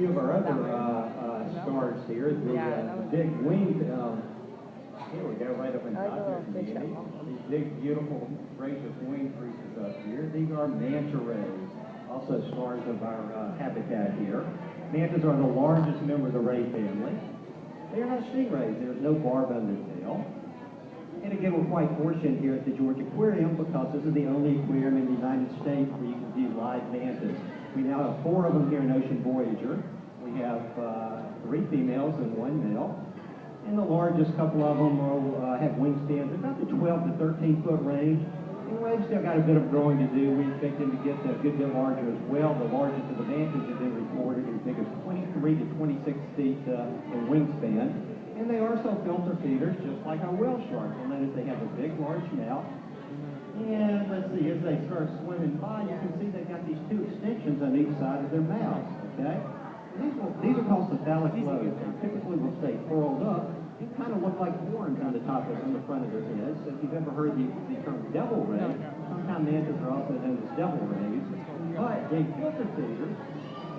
few of our other stars here. The big winged, here we go, right up in top here. These big, beautiful, gracious winged creatures up here. These are manta rays, also stars of our habitat here. Mantas are the largest member of the ray family. They are not stingrays. There's no barb on their tail. And again, we're quite fortunate here at the Georgia Aquarium because this is the only aquarium in the United States where you can view live mantas. We now have 4 of them here in Ocean Voyager. We have 3 females and 1 male. And the largest couple of them have wingspans about the 12 to 13 foot range. And they've still got a bit of growing to do. We expect them to get a good bit larger as well. The largest of the mantas have been reported as big as 23 to 26 feet in wingspan. And they are also filter feeders, just like our whale sharks. You'll notice they have a big, large mouth. And let's see, as they start swimming by, you can see they've got these 2 extensions on each side of their mouths, okay? These are called cephalic lobes. They typically will stay curled up and kind of look like horns on the top of, on the front of their heads. So if you've ever heard the term devil ray, sometimes mantas are also known as devil rays. But they filter feeders.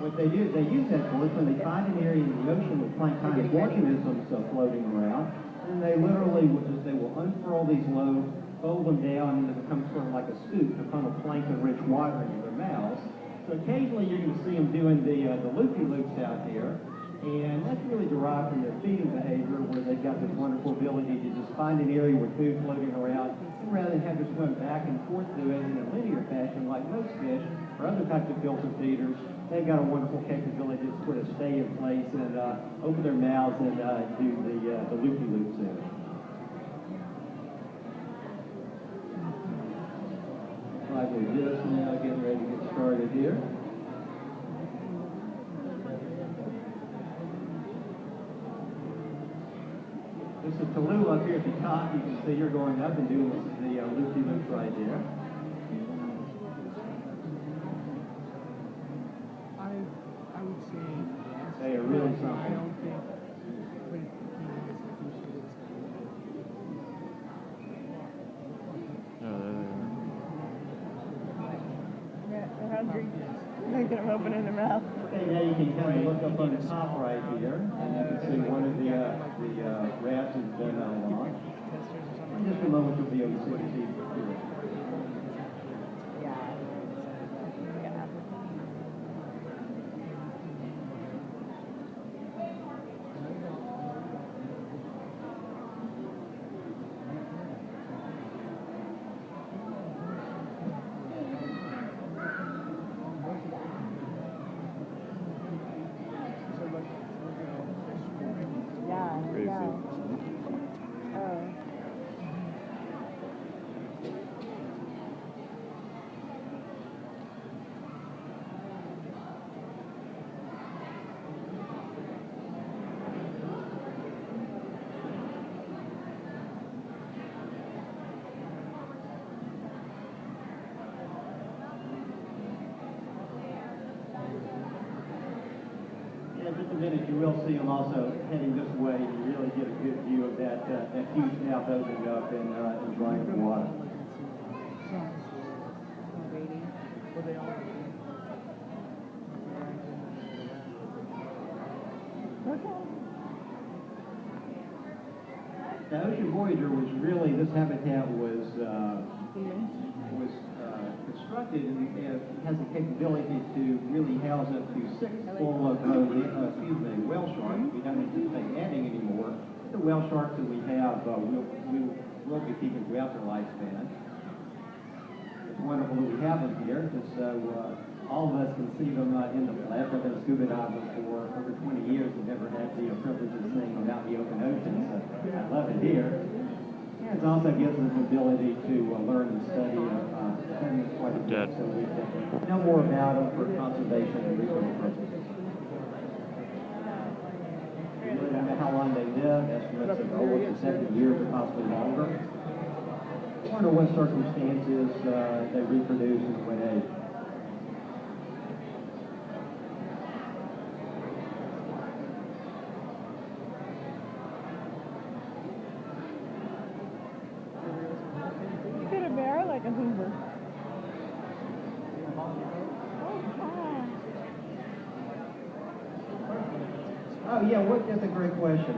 What they use that for is when they find an area in the ocean with planktonic organisms floating around, and they literally will unfurl these lobes, fold them down, and it becomes sort of like a scoop to funnel plankton-rich water into their mouths. So occasionally you're going to see them doing the loopy-loops out here, and that's really derived from their feeding behavior, where they've got this wonderful ability to just find an area with food floating around, and rather than have to swim back and forth through it in a linear fashion like most fish or other types of filter feeders, they've got a wonderful capability to sort of stay in place and open their mouths and do the loopy-loops there. Like we're just now getting ready to get started here. This is Tallulah up here at the top. You can see her going up and doing the loopy-loops right there. I would say yes. They are really something. I don't think They're hungry. They're going to open in their mouth. Okay, now you can kind of look up on the top right here, and you can see one of the rats has been launched. In just a moment, you'll be able to see the teeth here. In just a minute, you will see them also heading this way. You really get a good view of that huge mouth opening up and drying the water. Now, Ocean Voyager was really, this habitat was constructed and it has the capability to really house up to 6 full of whale sharks. We don't anticipate adding any more. The whale sharks that we have, we'll be keeping throughout their lifespan. It's wonderful that we have them here, just so all of us can see them in the flesh. I've been scuba diving for over 20 years and never had the privilege of seeing them out in the open ocean, so I love it here. And it also gives us the ability to learn and study quite a bit, so we can know more about them for conservation and research purposes. We really don't know how long they live, estimates of over 70 years or possibly longer. Under what circumstances they reproduce and what age. Could a bear like a Hoover? Oh, Oh, yeah, that's a great question.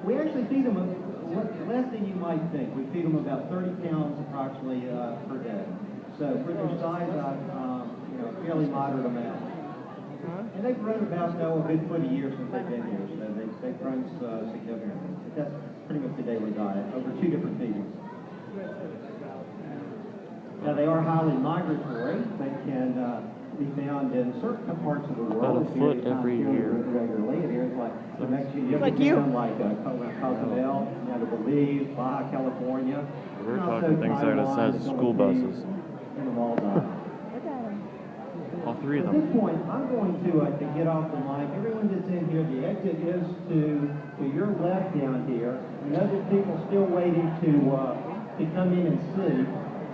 We actually feed them less than you might think. We feed them about 30 pounds approximately per day. So for their size, a fairly moderate amount. And they've grown about, a good foot a year since they've been here. So they've grown significantly. But that's pretty much the daily diet over 2 different feedings. Now they are highly migratory. They can be found in certain parts of the world. About a foot every year. Regularly, in areas like New Mexico, you Like have you. them like Cozumel, Belize, Baja California. We're and also talking things that are the Taiwan, size of the school Philippines, buses. and the Maldives. Look at him. All 3 of At this them. point, I'm going to get off the mic. Everyone that's in here, the exit is to your left down here. I know there's people still waiting to come in and see.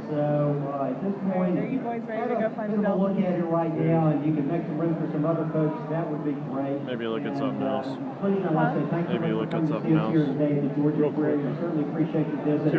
So at this point, Are you boys ready to have go a find bit of a Bill? look at it right now, and you can make some room for some other folks. That would be great. Maybe look at And, something else. Please, I want to say thank you Maybe for look at coming to something see us here else. today at the Georgia Aquarium. I certainly appreciate your visit.